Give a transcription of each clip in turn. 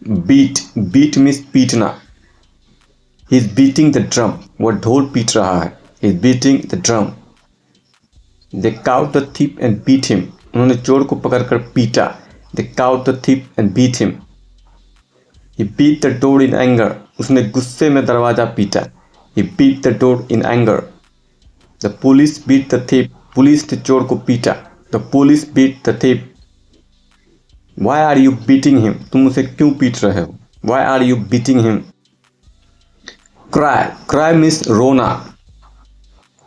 Beat means पीटना। He is beating the drum, वो ढोल पीट रहा है। He is beating the drum. They caught the thief and beat him, उन्होंने चोर को पकड़कर पीटा। They caught the thief and beat him. He beat the door in anger, उसने गुस्से में दरवाजा पीटा। He beat the door in anger. The police beat the thief, police ने चोर को पीटा। The police beat the thief. Y are you beating him, तुम उसे क्यों पीट रहे हो? Why are you beating him? Cry, cry means रोना।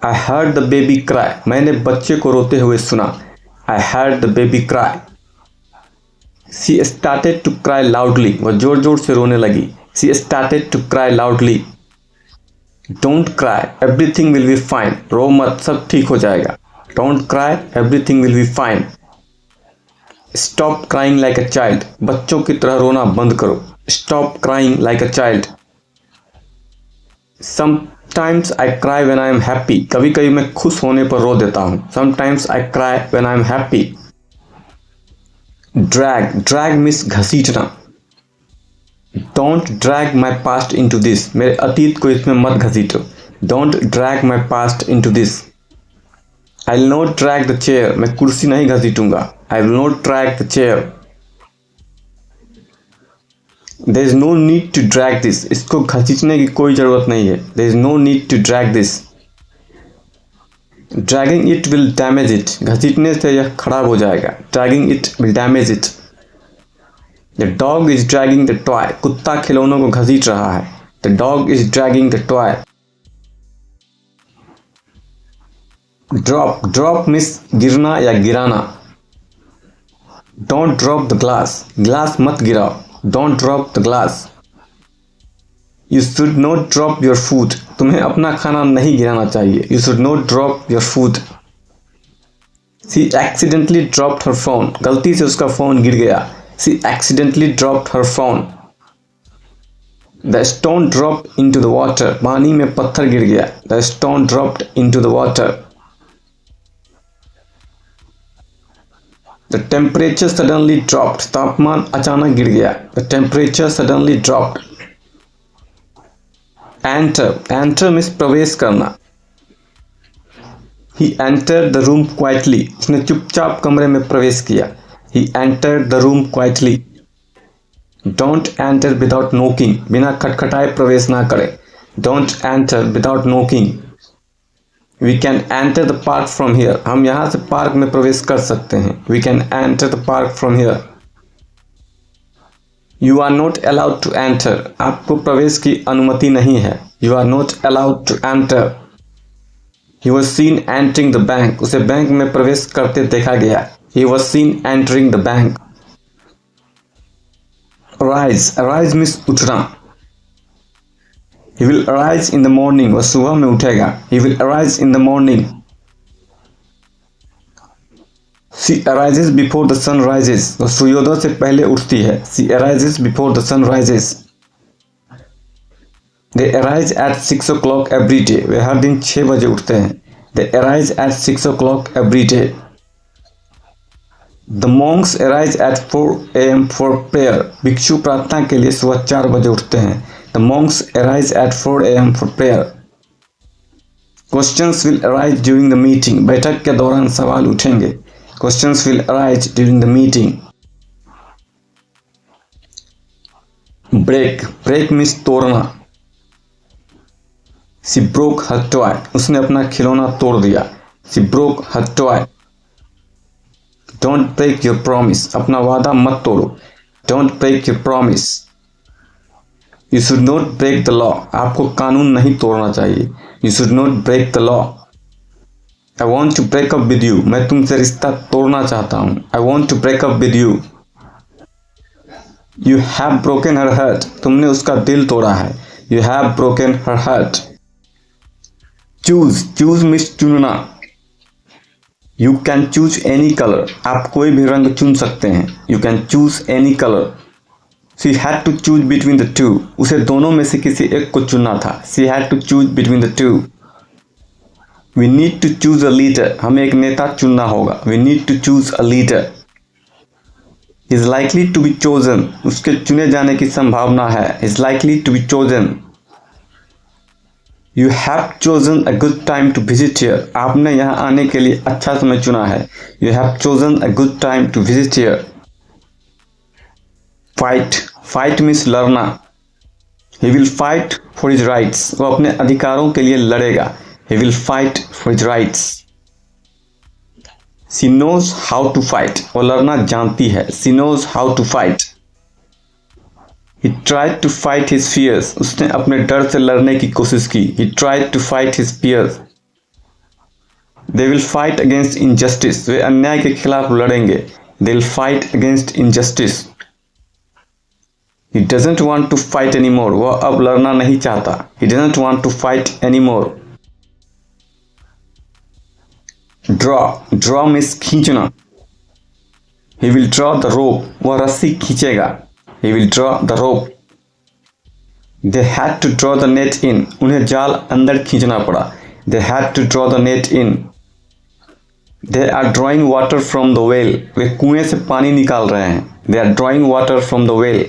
I heard the baby cry, मैंने बच्चे को रोते हुए सुना। I heard the baby cry. She started to cry loudly, वह जोर जोर से रोने लगी। She started to cry loudly. Don't cry, everything will be fine, रो मत, सब ठीक हो जाएगा। Don't cry, everything will be fine. Stop crying like a child, बच्चों की तरह रोना बंद करो। Stop crying like a child. Sometimes I cry when I am happy, कभी कभी मैं खुश होने पर रो देता हूँ। Sometimes I cry when I am happy. Drag, drag means घसीटना। Don't drag my past into this, मेरे अतीत को इसमें मत घसीटो। Don't drag my past into this. I will not drag the chair, मैं कुर्सी नहीं घसीटूंगा। I will not drag the chair. There is no need to drag this, इसको घसीटने की कोई जरूरत नहीं है। There is no need to drag this. Dragging it will damage it, घसीटने से यह खराब हो जाएगा। Dragging it will damage it. The dog is dragging the toy, कुत्ता खिलौनों को घसीट रहा है। The dog is dragging the toy. Drop, drop means गिरना या गिराना। Don't drop the glass, glass मत गिराओ। Don't drop the glass. You should not drop your food, तुम्हें अपना खाना नहीं गिराना चाहिए। You should not drop your food. She accidentally dropped her phone, गलती से उसका फोन गिर गया। She accidentally dropped her phone. The stone dropped into the water, पानी में पत्थर गिर गया। The stone dropped into the water. The temperature suddenly dropped, तापमान अचानक गिर गया। The temperature suddenly dropped. Enter, enter means प्रवेश करना। He entered the room quietly, उसने चुपचाप कमरे में प्रवेश किया। He entered the room quietly. Don't enter without knocking, बिना खटखटाए प्रवेश ना करें। Don't enter without knocking. We can enter the park from here, हम यहाँ से पार्क में प्रवेश कर सकते हैं। We can enter the park from here. You are not allowed to enter, आपको प्रवेश की अनुमति नहीं है। You are not allowed to enter. He was seen entering the bank, उसे बैंक में प्रवेश करते देखा गया। He was seen entering the bank. Rise, rise means उठना। He will arise in the morning, वह सुबह में उठेगा। He will arise in the morning. She arises before the sun rises, वह सूर्योदय से पहले उठती है। She arises before the sun rises. They arise at 6 o'clock every day, वे हर दिन 6 बजे उठते हैं। They arise at 6 o'clock every day. The monks arise at 4 AM for prayer, भिक्षु प्रार्थना के लिए सुबह 4 बजे उठते हैं। The monks arise at 4 AM for prayer. Questions will arise during the meeting, बैठक के दौरान सवाल उठेंगे। Questions will arise during the meeting. Break, break means तोड़ना। सी ब्रोक हर टॉय, उसने अपना खिलौना तोड़ दिया। She broke her toy. Don't break your promise, अपना वादा मत तोड़ो। Don't break your promise. You should not break the law, आपको कानून नहीं तोड़ना चाहिए। You should not break the law. I want to break up with you, मैं तुमसे रिश्ता तोड़ना चाहता हूँ। I want to break up with you. You have broken her heart, तुमने उसका दिल तोड़ा है। You have broken her heart. Choose, choose means चुनना। You can choose any colour, आप कोई भी रंग चुन सकते हैं। You can choose any colour. She had to choose between the two, उसे दोनों में से किसी एक को चुनना था। She had to choose between the two. We need to choose a leader, हमें एक नेता चुनना होगा। We need to choose a leader. Is likely to be chosen, उसके चुने जाने की संभावना है। Is likely to be chosen. You have chosen a good time to visit here, आपने यहाँ आने के लिए अच्छा समय चुना है। You have chosen a good time to visit here. Fight, fight means लड़ना। He will fight for his rights, वो अपने अधिकारों के लिए लड़ेगा। He will fight for his rights. She knows how to fight, वो लड़ना जानती है। She knows how to fight. He tried to fight his fears, उसने अपने डर से लड़ने की कोशिश की। He tried to fight his fears. They will fight against injustice, वे अन्याय के खिलाफ लड़ेंगे। They will fight against injustice. He doesn't want to fight anymore, वह अब लड़ना नहीं चाहता। He doesn't want to fight anymore. Draw, draw means खींचना। He will draw the rope, वह रस्सी खींचेगा। He will draw the rope. They had to draw the net in, उन्हें जाल अंदर खींचना पड़ा। They had to draw the net in. They are drawing water from the well, वे कुएं से पानी निकाल रहे हैं। They are drawing water from the well.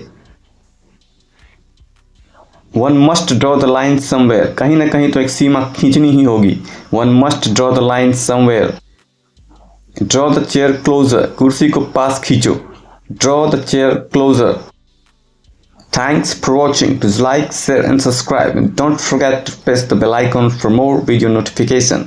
One must draw the line somewhere, कहीं ना कहीं तो एक सीमा खींचनी ही होगी। One must draw the line somewhere. Draw the chair closer, कुर्सी को पास खींचो। Draw the chair closer. Thanks for watching. Please like, share and subscribe, and don't forget to press the bell icon for more video notification.